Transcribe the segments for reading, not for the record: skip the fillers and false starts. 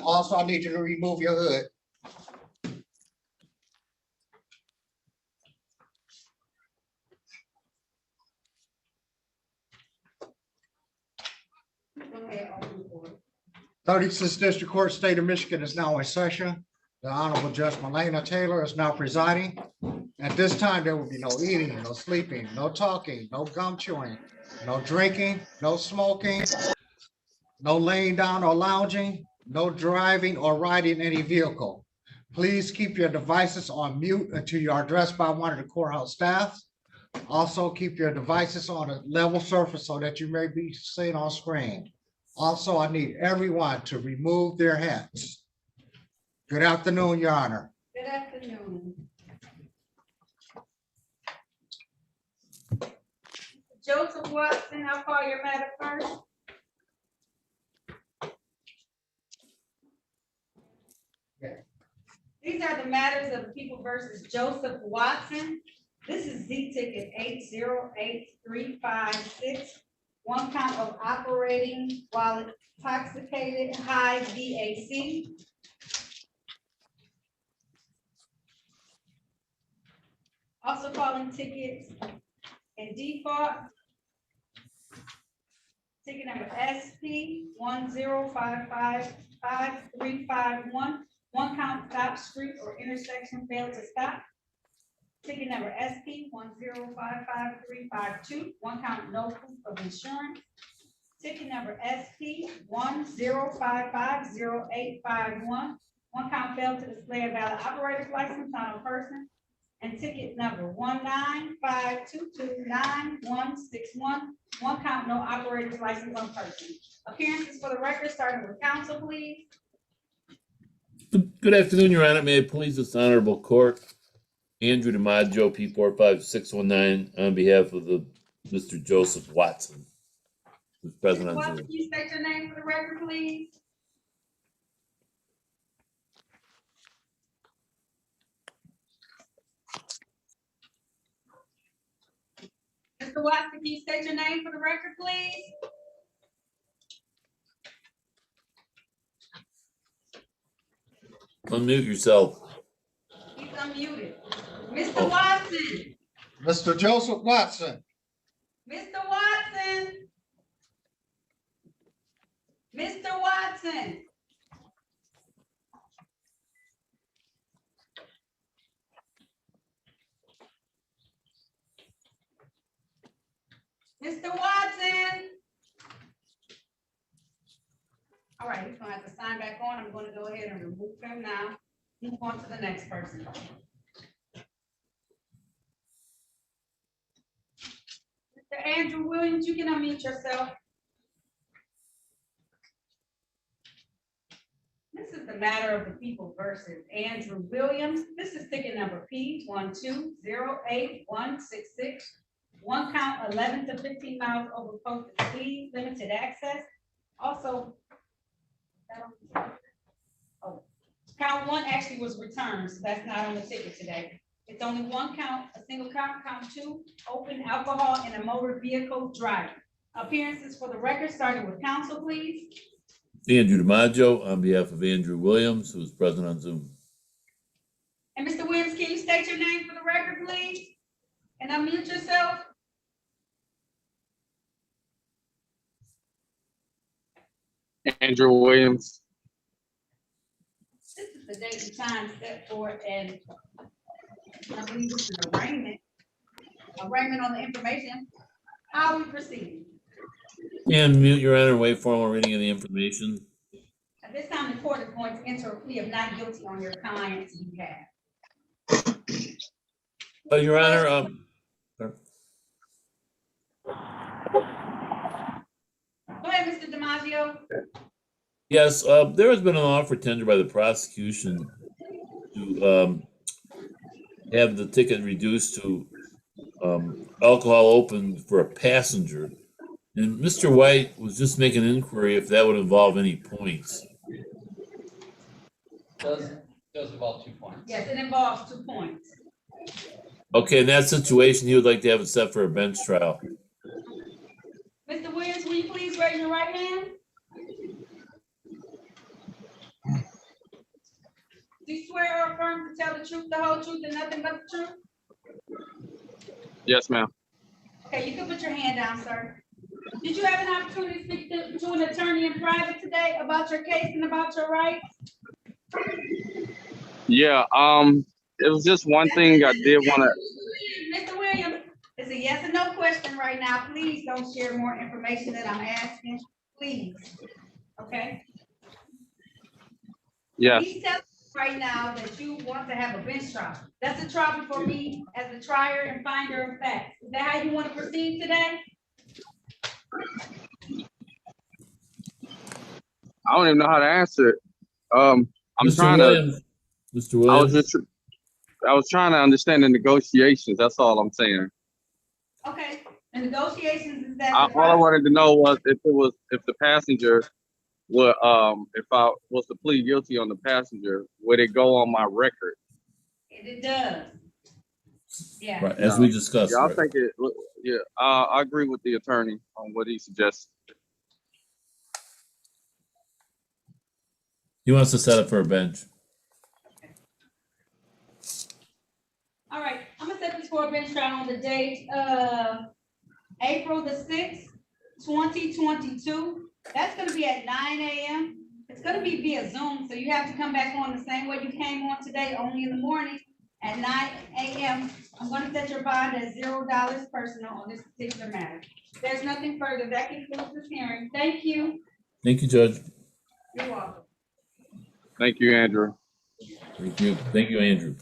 also I need you to remove your hood. Go ahead, open the board. 36th District Court, State of Michigan is now in session. The Honorable Judge Marlena Taylor is now presiding. At this time, there will be no eating, no sleeping, no talking, no gum chewing, no drinking, no smoking, no laying down or lounging, no driving or riding any vehicle. Please keep your devices on mute until you are addressed by one of the courthouse staff. Also, keep your devices on a level surface so that you may be seen on screen. Also, I need everyone to remove their hats. Good afternoon, Your Honor. Good afternoon. Joseph Watson, I'll call your matter first. These are the matters of the people versus Joseph Watson. This is Z ticket 808356. One count of operating while intoxicated, high VAC. Also calling tickets in default. Ticket number SP 105555351. One count stop, street or intersection failed to stop. Ticket number SP 1055352. One count no proof of insurance. Ticket number SP 1055081. One count failed to display a valid operator's license on a person. And ticket number 195229161. One count no operator's license on person. Appearances for the record, starting with counsel, please. Good afternoon, Your Honor. May it please this honorable court. Andrew DiMaggio, P45619, on behalf of the Mr. Joseph Watson, who's present on Watson, Zoom. can you state your name for the record, please? Mr. Watson, can you state your name for the record, please? Unmute yourself. He's unmuted. Mr. Watson. Mr. Joseph Watson. Mr. Watson. Mr. Watson. Mr. Watson. All right, he's gonna have to sign back on. I'm gonna go ahead and remove him now. Move on to the next person. Mr. Andrew Williams, you can unmute yourself. This is the matter of the people versus Andrew Williams. This is ticket number P1208166. One count 11 to 15 miles over posted speed, limited access. Also, count one actually was returned, so that's not on the ticket today. It's only one count, a single count, count two, open alcohol in a motor vehicle driving. Appearances for the record, starting with counsel, please. Andrew DiMaggio, on behalf of Andrew Williams, who's present on Zoom. And Mr. Williams, can you state your name for the record, please? And unmute yourself. Andrew Williams. This is the date and time set forth, and I believe this is arraignment on the information. How are we proceeding? And mute, Your Honor, wait formal reading of the information. At this time, the court is going to enter a plea of not guilty on your client's behalf. Your Honor, Go ahead, Mr. DiMaggio. yes, there has been an offer tendered by the prosecution to have the ticket reduced to alcohol open for a passenger. And Mr. White was just making an inquiry if that would involve any points. Does involve 2 points. Yes, it involves 2 points. Okay, in that situation, he would like to have it set for a bench trial. Mr. Williams, will you please raise your right hand? Do you swear or affirm to tell the truth, the whole truth, and nothing but the truth? Yes, ma'am. Okay, you can put your hand down, sir. Did you have an opportunity to speak to an attorney in private today about your case and about your rights? Yeah. It was just one thing I did want to. Mr. Williams, it's a yes or no question right now. Please don't share more information that I'm asking, please. Okay? Yes. He's telling you right now that you want to have a bench trial. That's a trial before me as the trier and finder of facts. Is that how you want to proceed today? I don't even know how to answer it. I'm Mr. trying to. Williams, Mr. I was Williams, just. I was trying to understand the negotiations. That's all I'm saying. Okay, the negotiations is that. All I wanted to know was if the passenger would if I was to plead guilty on the passenger, would it go on my record? It does. Yeah. right, as we discussed. Yeah, I Right. think it. Yeah, I agree with the attorney on what he suggests. He wants to set up for a bench. All right, I'm gonna set this for a bench trial on the date of April the 6th, 2022. That's gonna be at 9 a.m. It's gonna be via Zoom, so you have to come back on the same way you came on today, only in the morning at 9 a.m. I'm gonna set your bond at $0 personal on this particular matter. There's nothing further. That concludes this hearing. Thank you. Thank you, Judge. You're welcome. Thank you, Andrew. Thank you. Thank you, Andrew.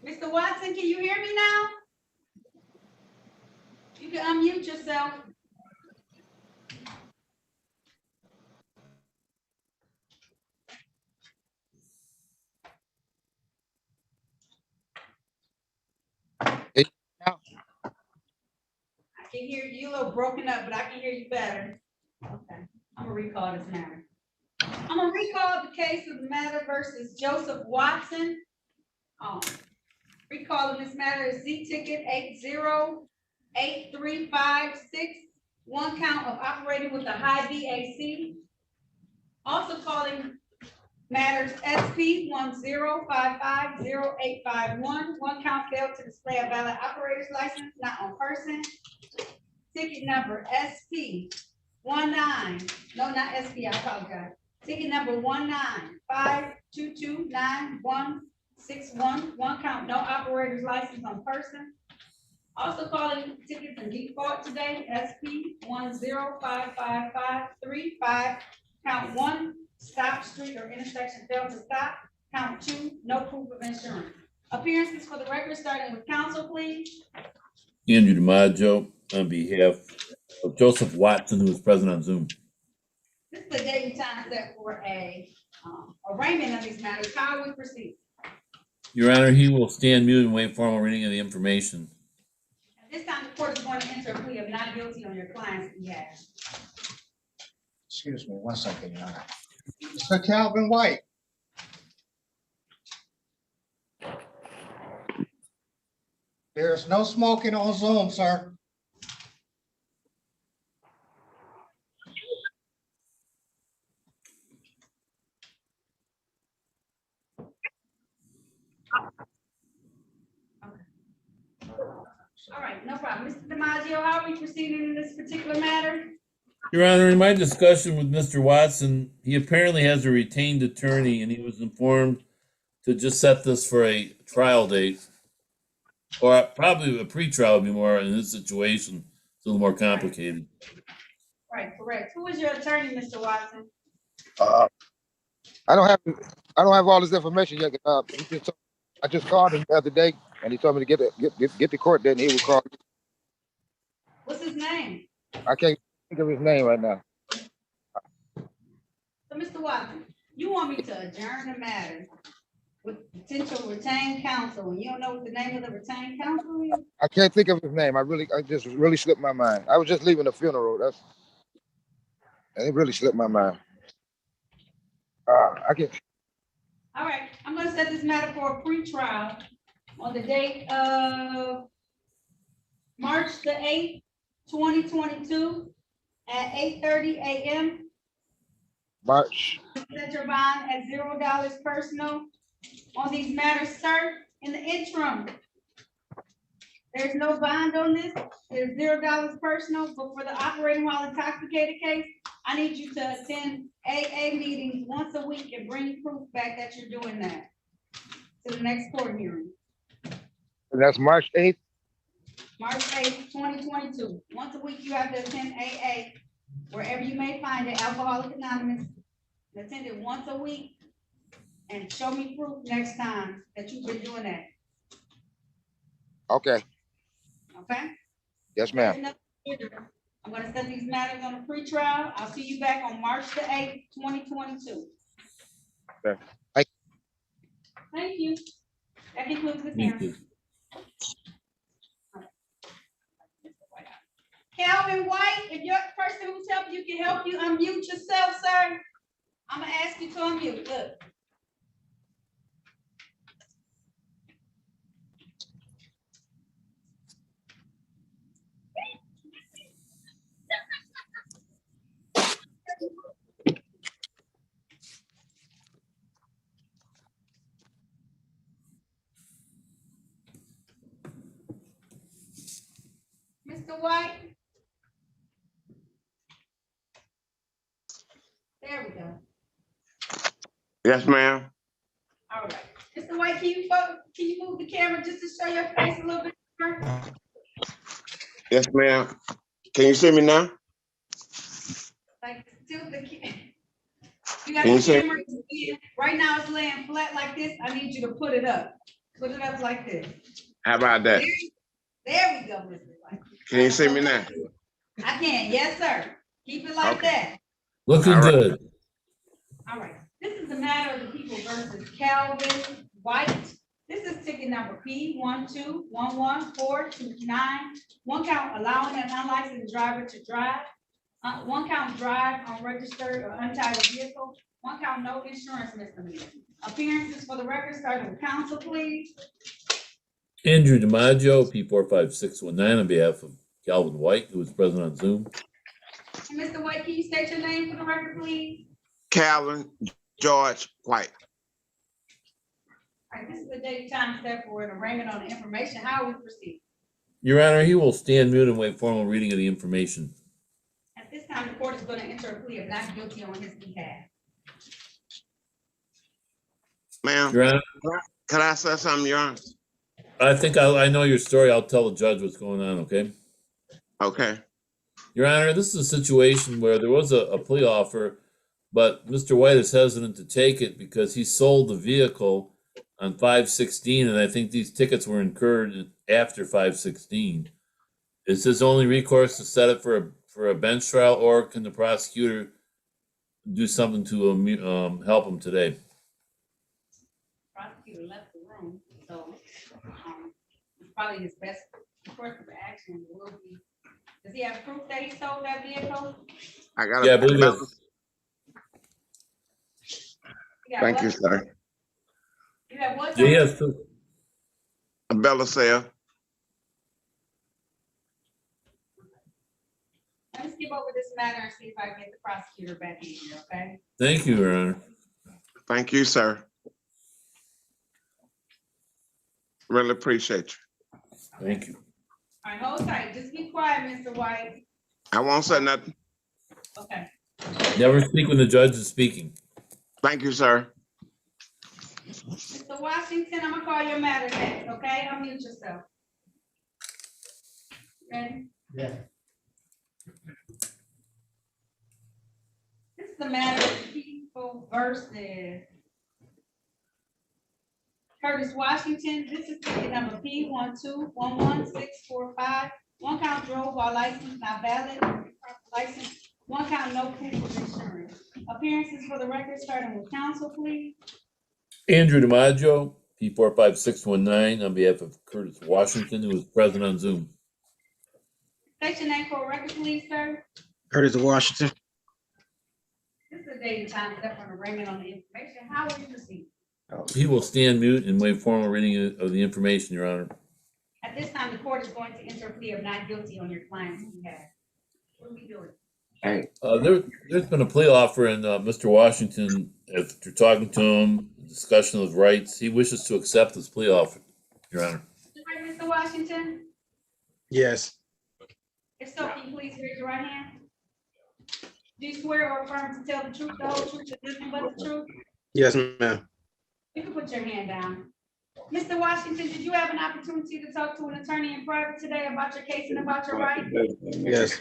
Mr. Watson, can you hear me now? You can unmute yourself. I can hear you a little broken up, but I can hear you better. Okay, I'm gonna recall this matter. I'm gonna recall the case of the matter versus Joseph Watson. Recalling this matter is Z ticket 808356, one count of operating with a high VAC. Also calling matters SP 10550851, one count failed to display a valid operator's license not on person. Ticket number SP 19, no, not SP, I apologize. Ticket number 195229161, one count, no operator's license on person. Also calling tickets in default today, SP 10555535, count 1, stop street or intersection failed to stop. Count 2, no proof of insurance. Appearances for the record, starting with counsel, please. Andrew DiMaggio on behalf of Joseph Watson, who is present on Zoom. This is the date and time set for a arraignment of these matters. How we proceed? Your Honor, he will stand mute and wait formal reading of the information. At this time, the court is going to enter a plea of not guilty on your client's behalf. Excuse me, 1 second, Your Honor. Mr. Calvin White. There's no smoking on Zoom, sir. All right, no problem. Mr. DiMaggio, how are we proceeding in this particular matter? Your Honor, in my discussion with Mr. Watson, he apparently has a retained attorney and he was informed to just set this for a trial date. Or probably a pre-trial would be more in this situation. It's a little more complicated. Right, correct. Who is your attorney, Mr. Watson? I don't have all this information yet. I just called him the other day, and he told me to get the court date, and he would call. What's his name? I can't think of his name right now. So, Mr. Watson, you want me to adjourn the matter with potential retained counsel, and you don't know what the name of the retained counsel is? I can't think of his name. I just really slipped my mind. I was just leaving the funeral. And it really slipped my mind. I can't. All right, I'm gonna set this matter for a pre-trial on the date of March the 8th, 2022 at 8:30 a.m. March, Set your bond at $0 personal on these matters, sir. In the interim, there's no bond on this. There's $0 personal, but for the operating while intoxicated case, I need you to attend AA meetings once a week and bring proof back that you're doing that to the next court hearing, and that's March 8th. March 8th, 2022. Once a week, you have to attend AA wherever you may find it, Alcoholic Anonymous. Attend it once a week and show me proof next time that you've been doing that, Okay, okay? yes, ma'am. I'm gonna set these matters on a pretrial. I'll see you back on March the 8th, 2022. Okay. Thank you. That concludes the Thank hearing. you. Calvin White, if your person who's helping you can help you unmute yourself, sir, I'm gonna ask you to unmute. Look. Mr. White? There we go. Yes, ma'am. All right. Mr. White, can you move the camera just to show your face a little bit more? Yes, ma'am. Can you see me now? Like, still you got Can you the see? camera, right now it's laying flat like this. I need you to put it up. Put it up like this. How about that? There we go, Mr. White. Can you see me now? I can, yes, sir. Keep it like Okay. that. Looking All right. good. All right. This is the matter of the people versus Calvin White. This is ticket number P1211429. One count allowing an unlicensed driver to drive. One count drive on registered or untitled vehicle. One count no insurance misdemeanor. Appearances for the record, starting with counsel, please. Andrew DiMaggio, P45619, on behalf of Calvin White, who is present on Zoom. And Mr. White, can you state your name for the record, please? Calvin George White. All right, this is the date, time, step for an arraignment on the information. How we proceed? Your Honor, he will stand mute and wait formal reading of the information. At this time, the court is going to enter a plea of not guilty on his behalf. Ma'am, Your Honor, could I say something, Your Honor? I think I know your story. I'll tell the judge what's going on, okay? Okay. Your Honor, this is a situation where there was a plea offer, but Mr. White is hesitant to take it because he sold the vehicle on 5/16, and I think these tickets were incurred after 5/16. Is his only recourse to set it for a bench trial, or can the prosecutor do something to help him today? Prosecutor left the room, so it's probably his best course of action will be. Does he have proof that he sold that vehicle? I got Yeah, I a believe Bella. it's- got Thank what? you, sir. You have what? Yeah, sir? yes. A Bella sale. Let me skip over this matter and see if I can get the prosecutor back in here, okay? Thank you, Your Honor. Thank you, sir. Really appreciate you. Thank you. All right, hold tight. Just be quiet, Mr. White. I won't say nothing. Okay. Never speak when the judge is speaking. Thank you, sir. Mr. Washington, I'm gonna call your matter next, okay? Unmute yourself. Ready? Yeah. This is the matter of people versus Curtis Washington. This is ticket number P1211645. One count drove while license not valid, license. One count no proof of insurance. Appearances for the record, starting with counsel, please. Andrew DiMaggio, P45619, on behalf of Curtis Washington, who is present on Zoom. State your name for a record, please, sir. Curtis Washington. This is a date and time set for an arraignment on the information. How will you proceed? He will stand mute and wait formal reading of the information, Your Honor. At this time, the court is going to enter a plea of not guilty on your client's behalf. What are we doing? There's been a plea offer, and Mr. Washington, after talking to him, discussion of his rights, he wishes to accept this plea offer, Your Honor. All right, Mr. Washington, Yes. if so, can you please raise your right hand? Do you swear or affirm to tell the truth, the whole truth, and nothing but the truth? Yes, ma'am. You can put your hand down. Mr. Washington, did you have an opportunity to talk to an attorney in private today about your case and about your rights? Yes.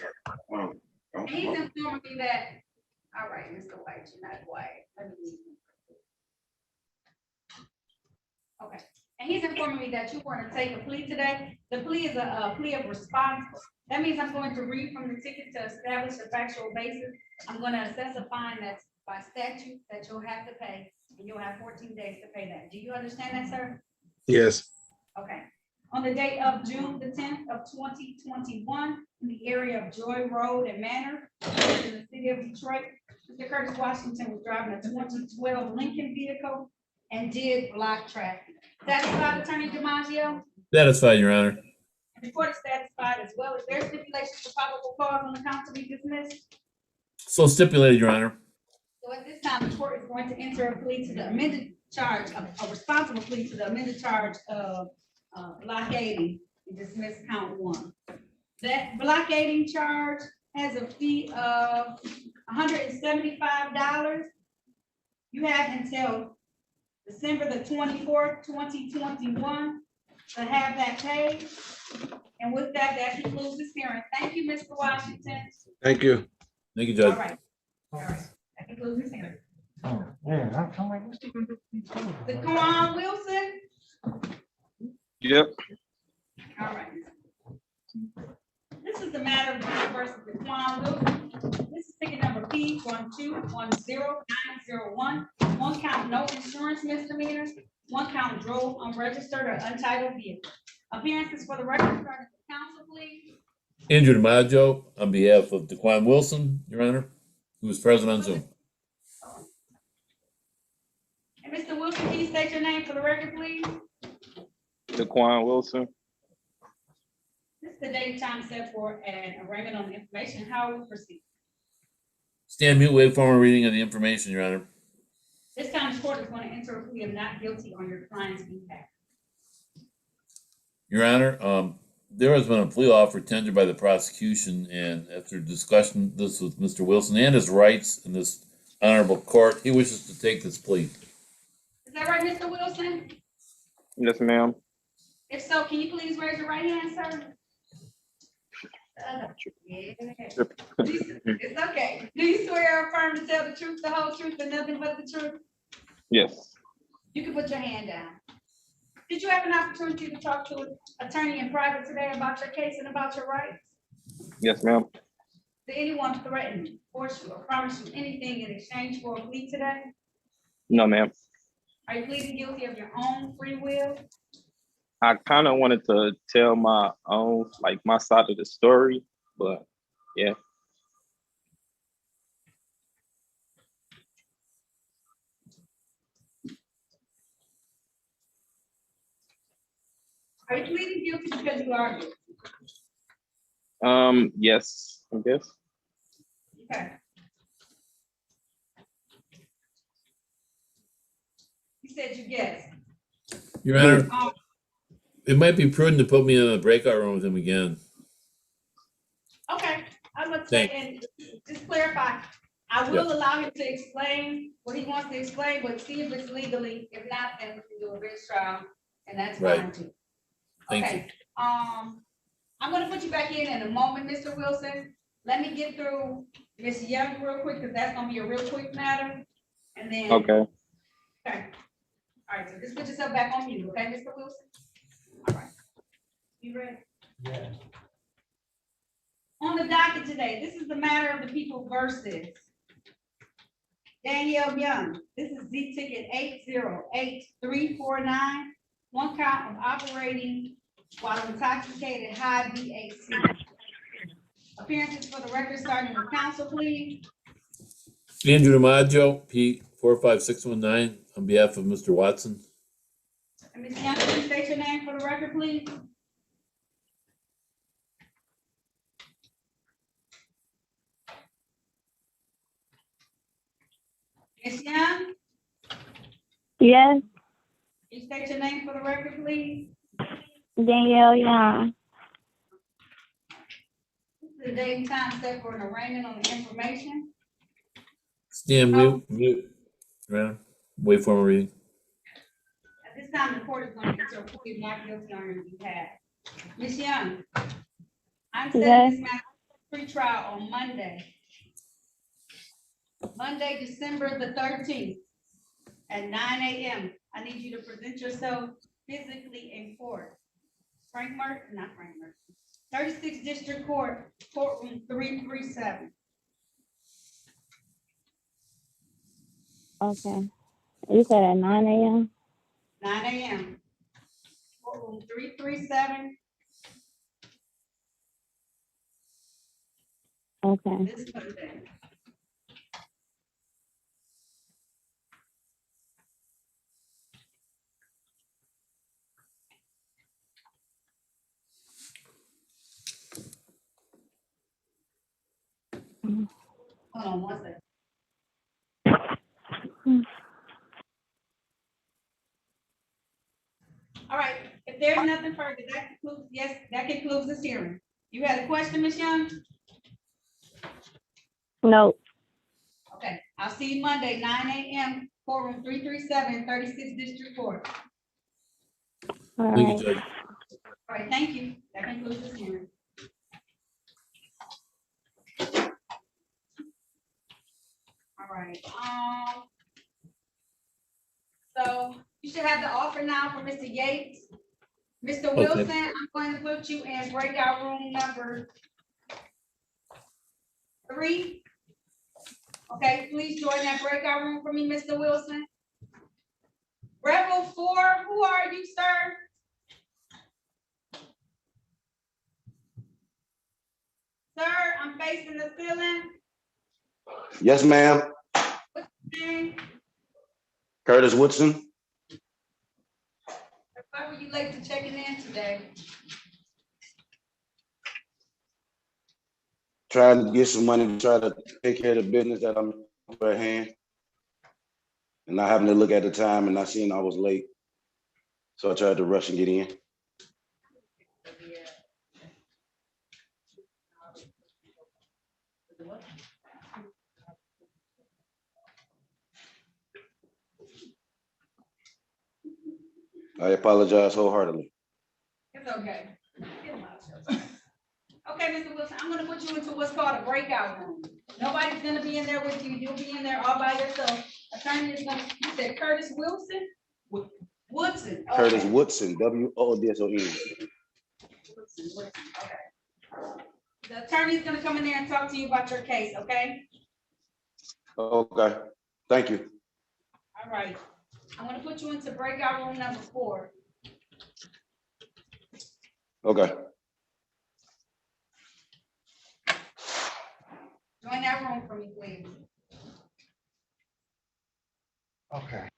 And he's informing me that, all right, Mr. White, you're not white. Let me leave. Okay, and he's informing me that you want to take a plea today. The plea is a plea of response. That means I'm going to read from the ticket to establish a factual basis. I'm going to assess a fine that's by statute that you'll have to pay, and you'll have 14 days to pay that. Do you understand that, sir? Yes. Okay. On the date of June the 10th of 2021, in the area of Joy Road and Manor, in the city of Detroit, Mr. Curtis Washington was driving a 2012 Lincoln vehicle and did block traffic. Satisfied, Attorney DiMaggio? Satisfied, Your Honor. The court is satisfied as well. Is there stipulation for probable cause on the count to be dismissed? So stipulated, Your Honor. So at this time, the court is going to enter a plea to the amended charge, a responsible plea to the amended charge of blockading and dismiss count 1. That blockading charge has a fee of $175. You have until December the 24th, 2021 to have that paid. And with that, that concludes this hearing. Thank you, Mr. Washington. Thank you. Thank you, All Judge. right. All right. That concludes this hearing. Yeah, I'm like, what's he gonna do? DeQuan Wilson. Yep. All right. This is the matter of Bruce versus DeQuan Wilson. This is ticket number P 1210901. One count no insurance misdemeanors. One count drove unregistered or untitled vehicle. Appearances for the record, starting with counsel, please. Andrew DiMaggio, on behalf of DeQuan Wilson, Your Honor, who is present on Zoom. And Mr. Wilson, can you state your name for the record, please? DeQuan Wilson. This is the date and time set for an arraignment on the information. How will we proceed? Stand mute, wait for a reading of the information, Your Honor. This time, the court is going to enter a plea of not guilty on your client's behalf. Your Honor, there has been a plea offer tendered by the prosecution, and after discussion this with Mr. Wilson and his rights in this honorable court, he wishes to take this plea. Is that right, Mr. Wilson? Yes, ma'am. If so, can you please raise your right hand, sir? Yeah. It's okay. Do you swear or affirm to tell the truth, the whole truth, and nothing but the truth? Yes. You can put your hand down. Did you have an opportunity to talk to an attorney in private today about your case and about your rights? Yes, ma'am. Did anyone threaten, force you, or promise you anything in exchange for a plea today? No, ma'am. Are you pleading guilty of your own free will? I kind of wanted to tell my own, like my side of the story, but yeah. Are you pleading guilty because you are guilty? Yes, I guess. Okay. You said you guessed. Your Honor, it might be prudent to put me in a breakout room with him again. Okay, I was saying, and just clarify, I will allow him to explain what he wants to explain, but see if it's legally, if not, then we can do a bench trial, and that's fine Right. too. Thank you. Okay, I'm gonna put you back in a moment, Mr. Wilson. Let me get through Ms. Young real quick, because that's gonna be a real quick matter, and then. Okay. Okay. All right, so just put yourself back on mute, okay, Mr. Wilson? All right. You ready? Yeah. On the docket today, this is the matter of the people versus Danielle Young. This is Z ticket 808349. One count of operating while intoxicated high VAC. Appearances for the record, starting with counsel, please. Andrew DiMaggio, P 45619, on behalf of Mr. Watson. And Ms. Young, can you state your name for the record, please? Ms. Young, Yes, you state your name for the record, please. Danielle Young. The date and time set for an arraignment on the information. Stand mute. Right. Wait for him to read. At this time, the court is going to enter a plea of not guilty on your behalf. Ms. Young, I'm setting this matter for pre-trial on Monday, December the 13th at 9 a.m. I need you to present yourself physically in court. Not Frank Murphy. 36th District Court, courtroom 337. Okay. You said at 9 a.m.? 9 a.m. Courtroom 337. Okay. This Monday. Hold on one second. All right, if there's nothing further, that concludes this hearing. You had a question, Ms. Young? No. Okay, I'll see you Monday, 9 a.m., courtroom 337, 36th District Court. All Thank right. you, Judge. All right, thank you. That concludes this hearing. All right, so you should have the offer now for Mr. Yates. Mr. Wilson, I'm going to put you in breakout room number 3. Okay, please join that breakout room for me, Mr. Wilson. Rebel 4, who are you, sir? Sir, I'm facing the ceiling. Yes, ma'am. What's your name? Curtis Woodson. Why were you late to checking in today? Trying to get some money to try to take care of the business that I'm at hand. And not having to look at the time and not seeing I was late. So I tried to rush and get in. I apologize wholeheartedly. It's okay. Get him out of here. Okay, Mr. Wilson, I'm gonna put you into what's called a breakout room. Nobody's gonna be in there with you. You'll be in there all by yourself. Attorney is gonna, you said Curtis Wilson? Woodson. Okay. Curtis Woodson, W-O-D-S-O-N. Woodson, okay. The attorney's gonna come in there and talk to you about your case, okay? Okay, thank you. All right. I'm gonna put you into breakout room number 4. Okay. Join that room for me, please. Okay.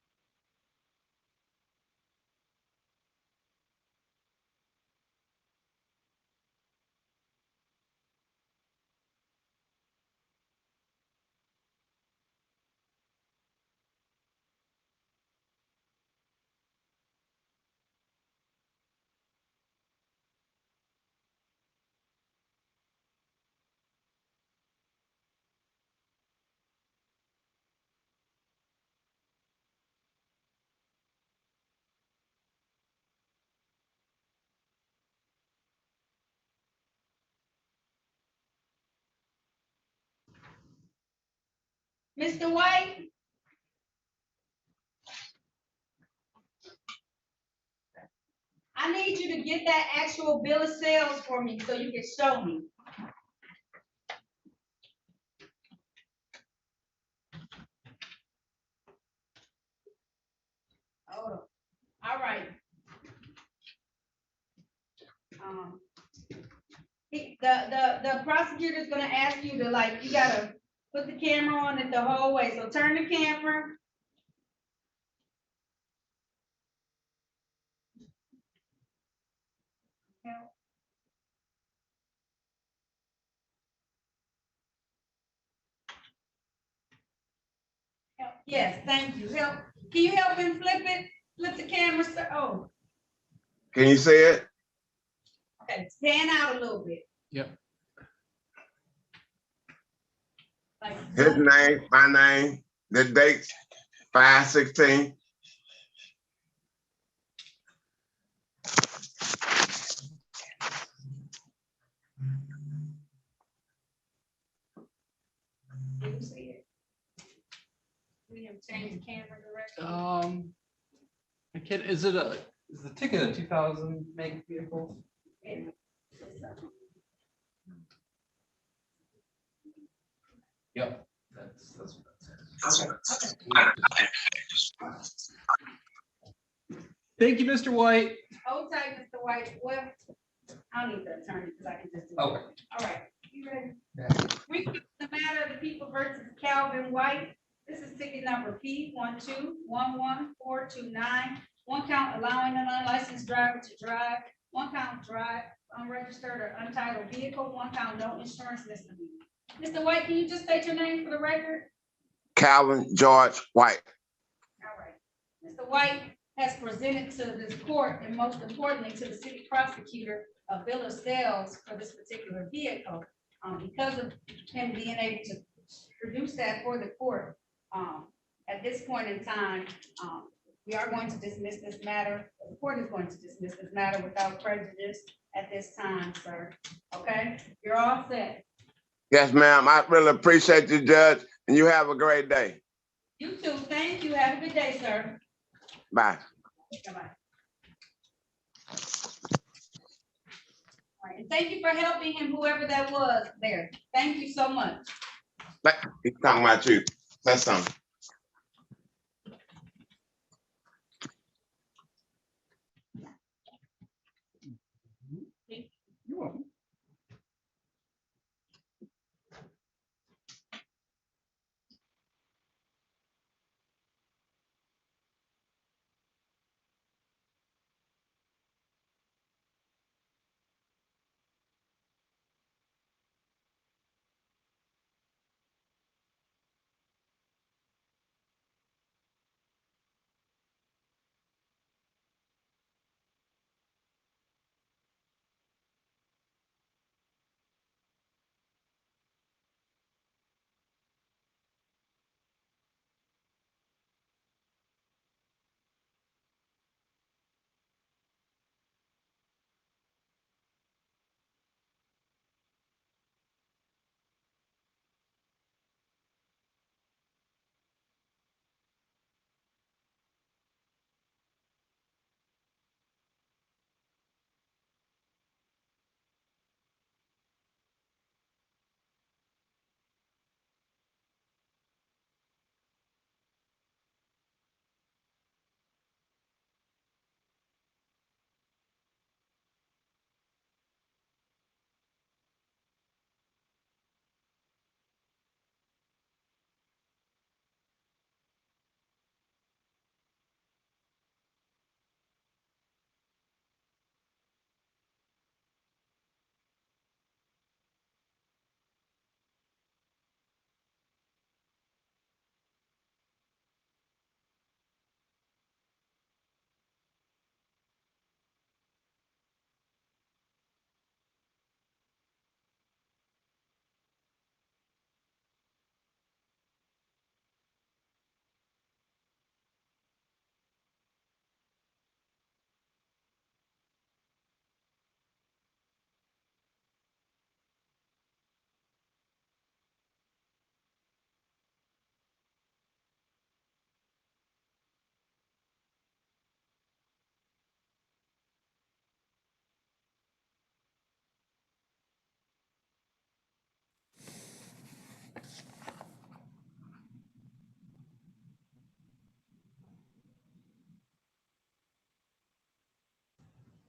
Mr. White? I need you to get that actual bill of sales for me so you can show me. Hold on. All right. The prosecutor's gonna ask you to, like, you gotta put the camera on it the whole way. So turn the camera. Yes, thank you. Can you help him flip it? Flip the camera, sir? Oh, Can you say it? okay, stand out a little bit. Yep. Like, His name, my name, the date, 5/16. can you see it? We have changed the camera direction. Is the ticket a 2000 make vehicle? Yeah. Yep. That's what that says. Okay. Thank you, Mr. White. Hold tight, Mr. White. Well, I don't need the attorney because I can just do it. Okay. All right, you ready? Reading the matter of the people versus Calvin White. This is ticket number P1211429. One count allowing an unlicensed driver to drive. One count drive unregistered or untitled vehicle. One count no insurance misdemeanor. Mr. White, can you just state your name for the record? Calvin George White. All right. Mr. White has presented to this court and most importantly to the city prosecutor a bill of sales for this particular vehicle. Because of him being able to produce that for the court, at this point in time, we are going to dismiss this matter. The court is going to dismiss this matter without prejudice at this time, sir. Okay, you're all set. Yes, ma'am. I really appreciate you, Judge, and you have a great day. You too. Thank you. Have a good day, sir. Bye. Bye-bye. All right, and thank you for helping him, whoever that was there. Thank you so much. He's talking about you. That's something. You're welcome.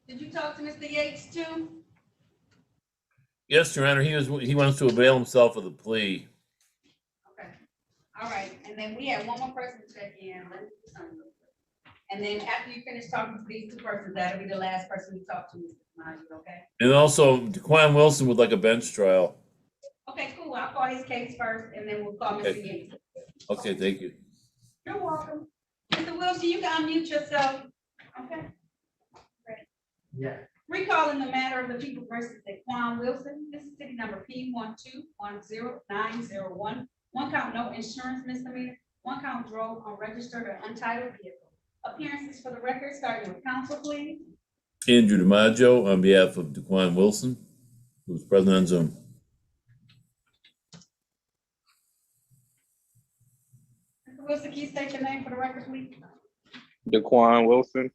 Did you talk to Mr. Yates too? Yes, Your Honor, he wants to avail himself of the plea. Okay. All right. And then we have one more person to check in. Let me do something real quick. And then after you finish talking to these two persons, that'll be the last person you talk to, Mr. Maggio, okay? And also, Dequan Wilson would like a bench trial. Okay, cool. I'll call his case first and then we'll call Mr. Okay. Yates. Okay, thank you. You're welcome. Mr. Wilson, you can unmute yourself. Okay. Great. Yeah. Recalling the matter of the people versus Daquan Wilson. This is ticket number P1210901. One count no insurance misdemeanor. One count drove unregistered or untitled vehicle. Appearances for the record, starting with counsel, please. Andrew DiMaggio on behalf of Daquan Wilson, who's present on Zoom. Mr. Wilson, can you state your name for the record, please? Daquan Wilson.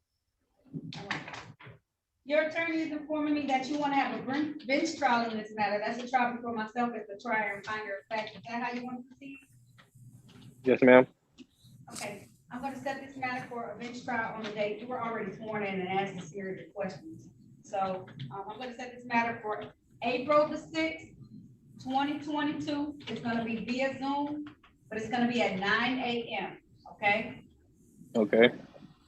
Your attorney is informing me that you want to have a bench trial in this matter. That's a trial before myself as the trier and finder of fact. Is that how you want to proceed? Yes, ma'am. Okay, I'm going to set this matter for a bench trial on the date. You were already sworn in and asked a series of questions. So I'm going to set this matter for April the 6th, 2022. It's going to be via Zoom, but it's going to be at 9 a.m. Okay? Okay.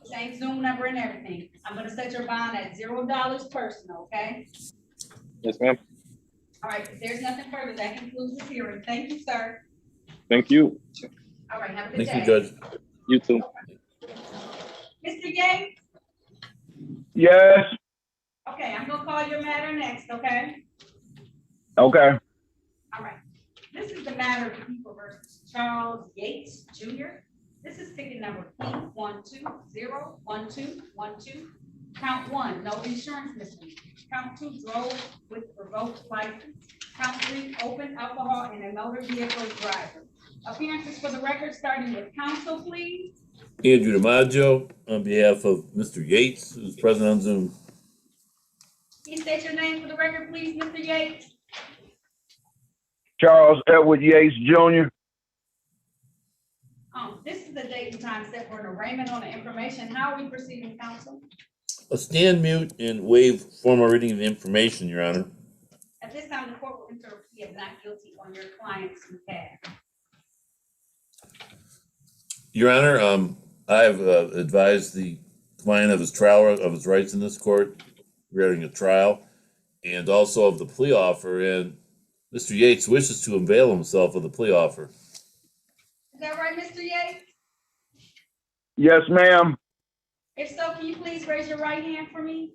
Same Zoom number and everything. I'm going to set your bond at $0 personal, okay? Yes, ma'am. All right, if there's nothing further, that concludes this hearing. Thank you, sir. Thank you. All right, have a good day. Thank you, Judge. You too. Mr. Yates? Yes. Okay, I'm gonna call your matter next, okay? Okay. All right. This is the matter of the people versus Charles Yates Jr. This is ticket number P1201212. Count 1, no insurance misdemeanor. Count 2, drove with revoked license. Count 3, open alcohol in a motor vehicle driver. Appearances for the record, starting with counsel, please. Andrew DiMaggio on behalf of Mr. Yates, who's present on Zoom. Can you state your name for the record, please, Mr. Yates? Charles Edward Yates Jr. This is the date and time set for an arraignment on the information. How are we proceeding, counsel? Stand mute and waive formal reading of the information, Your Honor. At this time, the court will enter a plea of not guilty on your client's behalf. Your Honor, I have advised the client of his trial, of his rights in this court regarding a trial, and also of the plea offer, and Mr. Yates wishes to avail himself of the plea offer. Is that right, Mr. Yates? Yes, ma'am. If so, can you please raise your right hand for me?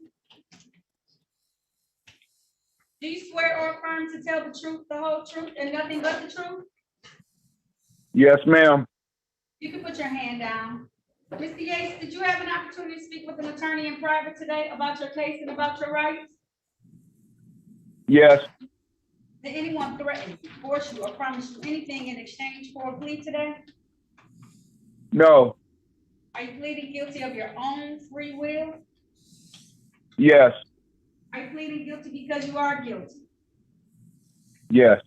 Do you swear or affirm to tell the truth, the whole truth, and nothing but the truth? Yes, ma'am. You can put your hand down. Mr. Yates, did you have an opportunity to speak with an attorney in private today about your case and about your rights? Yes. Did anyone threaten you, force you, or promise you anything in exchange for a plea today? No. Are you pleading guilty of your own free will? Yes. Are you pleading guilty because you are guilty? Yes.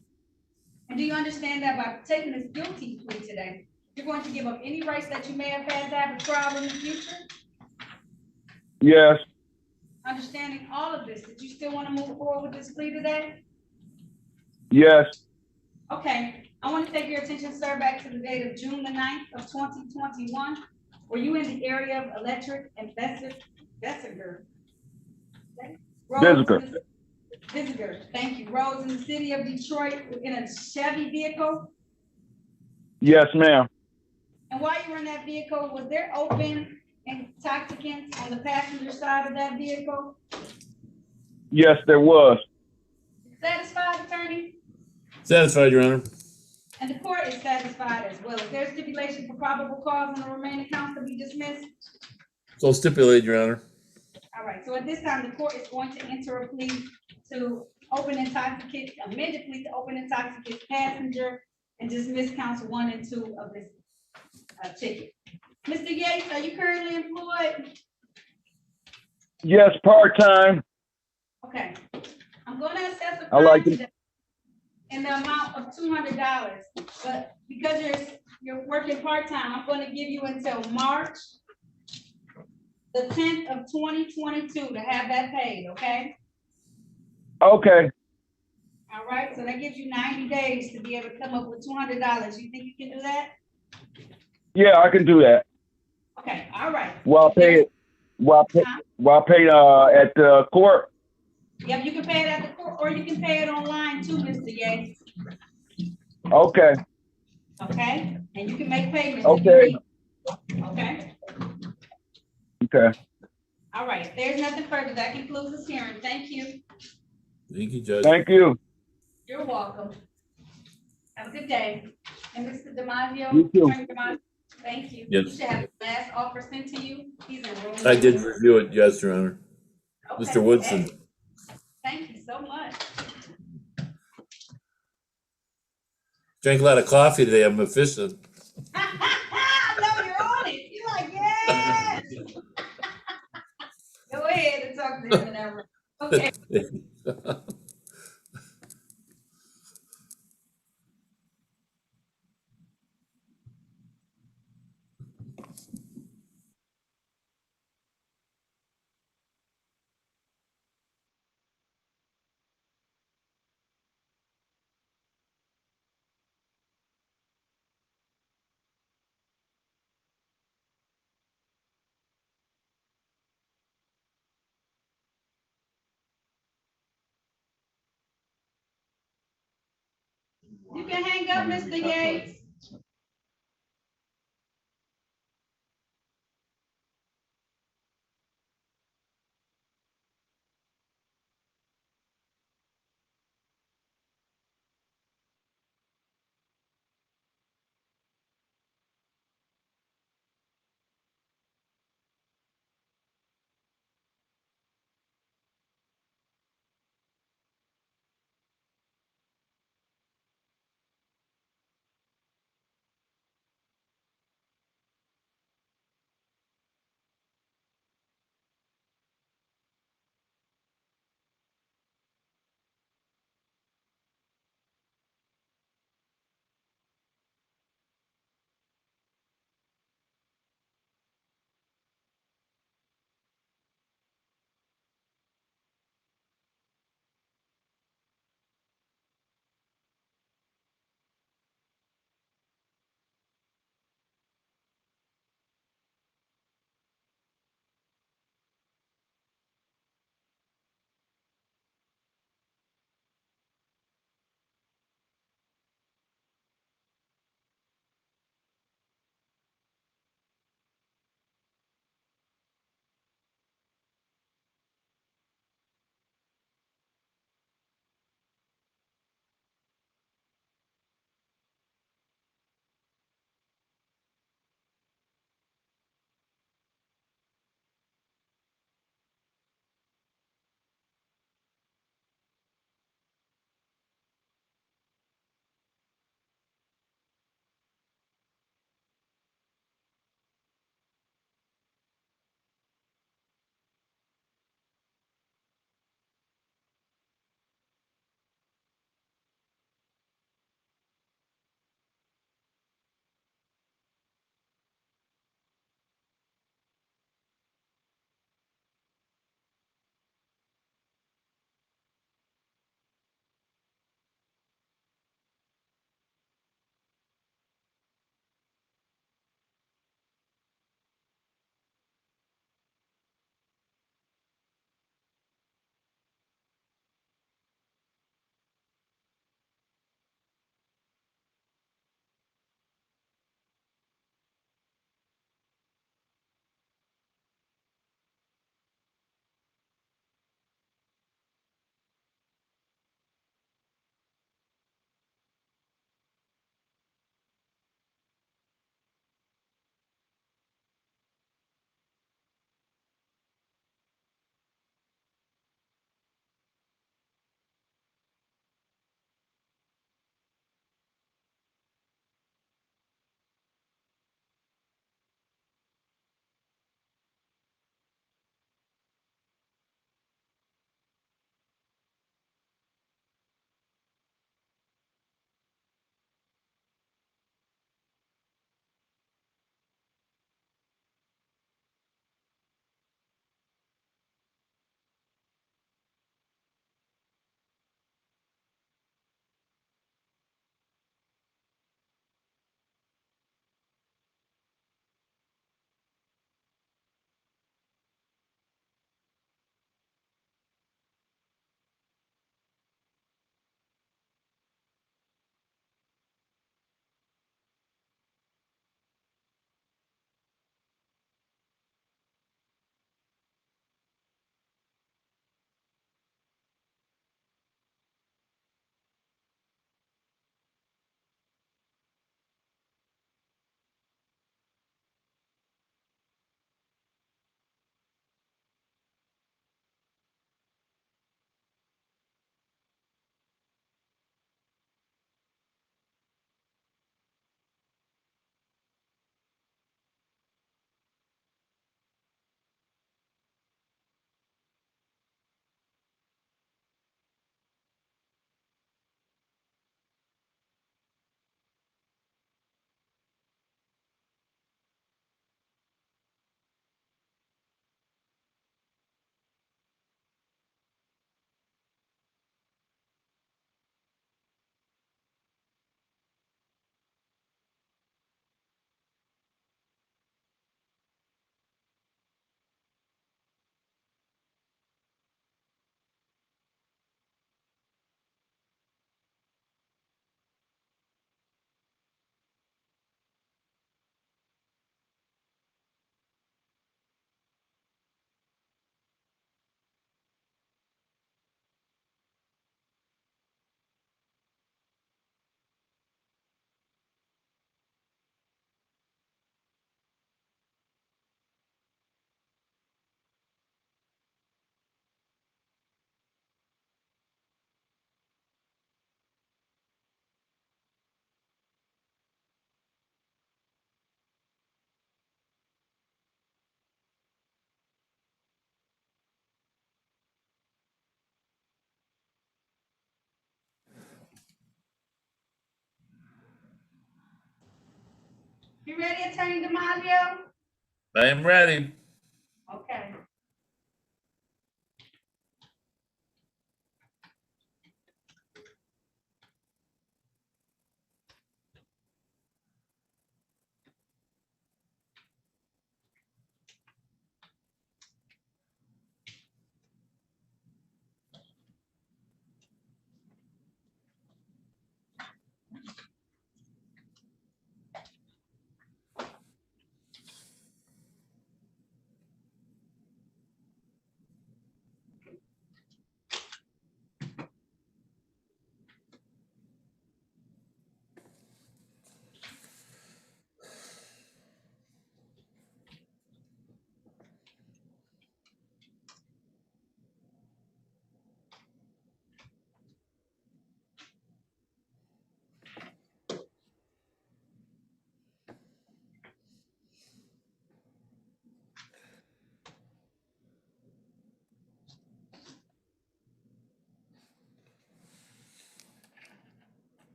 And do you understand that by taking this guilty plea today, you're going to give up any rights that you may have had to have a trial in the future? Yes. Understanding all of this, did you still want to move forward with this plea today? Yes. Okay, I want to take your attention, sir, back to the date of June the 9th of 2021. Were you in the area of Electric and Vesiger? Visitor, thank you. Roads in the city of Detroit in a Chevy vehicle? Yes, ma'am. And while you were in that vehicle, was there open intoxicants on the passenger side of that vehicle? Yes, there was. Satisfied, attorney? Satisfied, Your Honor. And the court is satisfied as well. Is there stipulation for probable cause on the remaining counts to be dismissed? So stipulated, Your Honor. All right, so at this time, the court is going to enter a plea to open intoxicant, amended plea to open intoxicant passenger and dismiss counts 1 and 2 of this ticket. Mr. Yates, are you currently employed? Yes, part-time. Okay, I'm gonna assess a I like fine it. today in the amount of $200, but because you're working part-time, I'm gonna give you until March the 10th of 2022 to have that paid, okay? Okay. All right, so that gives you 90 days to be able to come up with $200. You think you can do that? Yeah, I can do that. Okay, all right. Well, I pay it. Well, I pay at the court. Yep, you can pay it at the court, or you can pay it online too, Mr. Yates. Okay. Okay, and you can make payments. Okay. Okay, Okay. all right, there's nothing further. That concludes this hearing. Thank you. Thank you, Judge. Thank you. You're welcome. Have a good day. And Mr. DiMaggio, You too. Attorney DiMaggio, thank you. You Yes, should have the last offer sent to you. He's in room. I did review it. Yes, Your Honor. Okay, Mr. Woodson. excellent. Thank you so much. Drank a lot of coffee today. I'm efficient. I know you're on it. You're like, yes. Go ahead and talk to him in that room. Okay. You can hang up, Mr. Yates. You ready, Attorney DiMaggio? I am ready. Okay.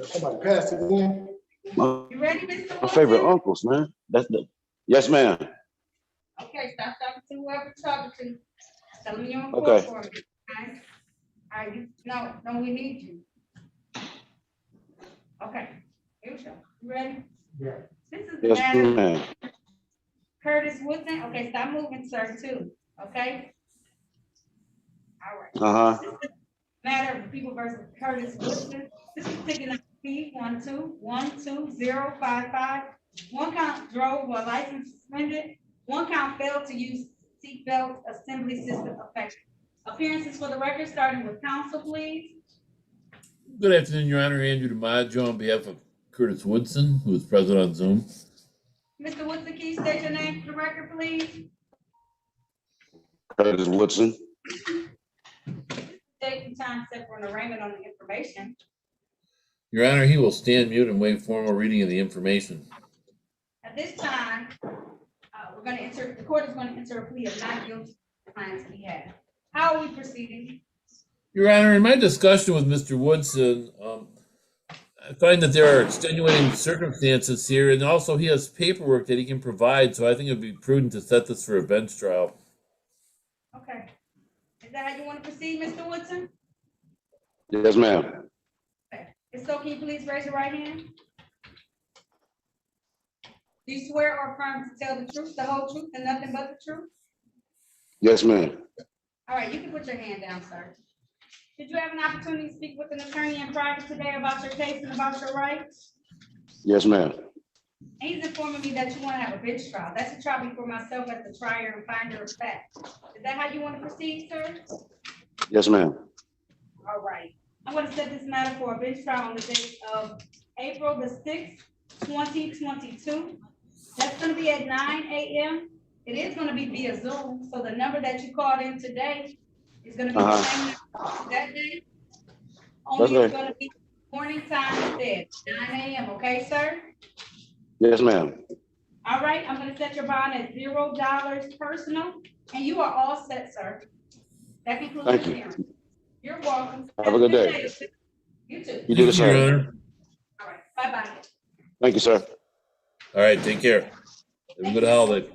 Somebody pass it in. You ready, Mr. My Woodson? favorite uncles, man. That's the. Yes, ma'am. Okay, stop talking to whoever you're talking to. Tell them you're on court Okay. for me, okay? All right, no, we need you. Okay, here we go. You ready? Yeah. This is the Yes, matter, ma'am. Curtis Woodson. Okay, stop moving, sir, too, okay? All right. Uh huh. This is the matter of the people versus Curtis Woodson. This is ticket number P 1212055. One count drove while license suspended. One count failed to use seatbelt assembly system effective. Appearances for the record, starting with counsel, please. Good afternoon, Your Honor. Andrew DiMaggio on behalf of Curtis Woodson, who is present on Zoom. Mr. Woodson, can you state your name for the record, please? Curtis Woodson. Date and time set for an arraignment on the information. Your Honor, he will stand mute and waive formal reading of the information. At this time, the court is going to enter a plea of not guilty to the client's behalf. How are we proceeding? Your Honor, in my discussion with Mr. Woodson, I find that there are extenuating circumstances here, and also he has paperwork that he can provide, so I think it would be prudent to set this for a bench trial. Okay. Is that how you want to proceed, Mr. Woodson? Yes, ma'am. Okay. If so, can you please raise your right hand? Do you swear or affirm to tell the truth, the whole truth, and nothing but the truth? Yes, ma'am. All right, you can put your hand down, sir. Did you have an opportunity to speak with an attorney in private today about your case and about your rights? Yes, ma'am. And he's informing me that you want to have a bench trial. That's a trial before myself as the trier and finder of fact. Is that how you want to proceed, sir? Yes, ma'am. All right. I'm going to set this matter for a bench trial on the date of April the 6th, 2022. That's going to be at 9 a.m. It is going to be via Zoom. So the number that you called in today is going to be the same number that day. Only it's going to be morning time instead, 9 a.m. Okay, sir? Yes, ma'am. All right, I'm gonna set your bond at $0 personal, and you are all set, sir. That concludes Thank the you. hearing. You're welcome. Have a good day. You too. You do the Thank you, Your same. Honor. All right, bye-bye. Thank you, sir. All right, take care. Have a good holiday.